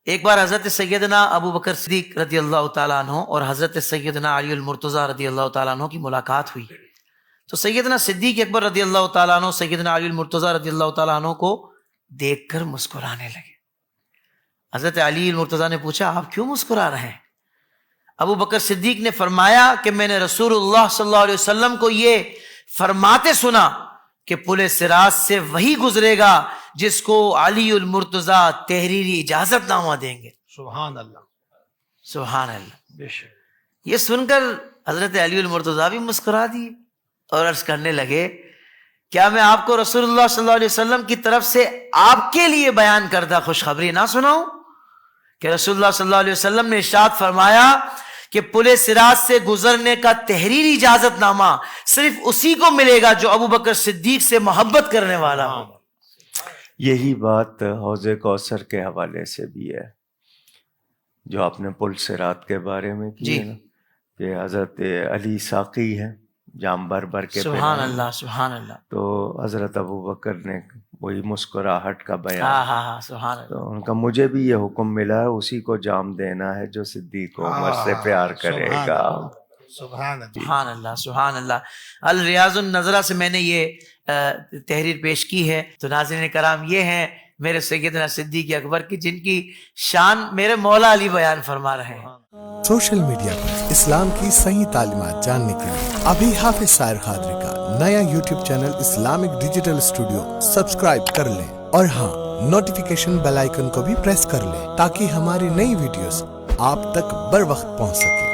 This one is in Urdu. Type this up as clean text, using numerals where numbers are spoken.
ایک بار حضرت سیدنا ابو بکر صدیق رضی اللہ تعالیٰ عنہ اور حضرت سیدنا علی المرتضیٰ رضی اللہ تعالیٰ عنہ کی ملاقات ہوئی تو سیدنا صدیق اکبر رضی اللہ تعالیٰ عنہ سیدنا علی المرتضیٰ رضی اللہ تعالیٰ عنہ کو دیکھ کر مسکرانے لگے۔ حضرت علی المرتضیٰ نے پوچھا آپ کیوں مسکرا رہے ہیں؟ ابو بکر صدیق نے فرمایا کہ میں نے رسول اللہ صلی اللہ علیہ وسلم کو یہ فرماتے سنا کہ پل صراط سے وہی گزرے گا جس کو علی المرتضیٰ تحریری اجازت نامہ دیں گے۔ سبحان اللہ، سبحان اللہ۔ بے شک۔ یہ سن کر حضرت علی المرتضیٰ بھی مسکرا دیے اور عرض کرنے لگے کیا میں آپ کو رسول اللہ صلی اللہ علیہ وسلم کی طرف سے آپ کے لیے بیان کردہ خوشخبری نہ سناؤں کہ رسول اللہ صلی اللہ علیہ وسلم نے ارشاد فرمایا کہ پل صراط سے گزرنے کا تحریری اجازت نامہ صرف اسی کو ملے گا جو ابو بکر صدیق سے محبت کرنے والا ہو۔ یہی بات حوض کوثر کے حوالے سے بھی ہے جو آپ نے پل صراط کے بارے میں کی ہے نا، کہ حضرت علی ساقی ہے جام بر کے سبحان اللہ، سبحان اللہ۔ تو حضرت ابو بکر نے وہی مسکراہٹ کا بیان، ہاں سبحان اللہ۔ تو ان کا مجھے بھی یہ حکم ملا ہے اسی کو جام دینا ہے جو صدیق عمر سے پیار کرے گا۔ سبحان اللہ، سبحان اللہ، سبحان اللہ۔ الریاض النظرہ سے میں نے یہ تحریر پیش کی ہے۔ تو ناظرین کرام یہ ہیں میرے سیدنا صدیق اکبر کی جن کی شان میرے مولا علی بیان فرما رہے ہیں۔ سوشل میڈیا پر اسلام کی صحیح تعلیمات جاننے کے لیے ابھی حافظ سائر قادری کا نیا YouTube channel Islamic digital studio subscribe کر لیں، اور ہاں نوٹیفیکیشن بیل آئیکن کو بھی پریس کر لیں تاکہ ہماری نئی ویڈیوز آپ تک بر وقت پہنچ سکیں۔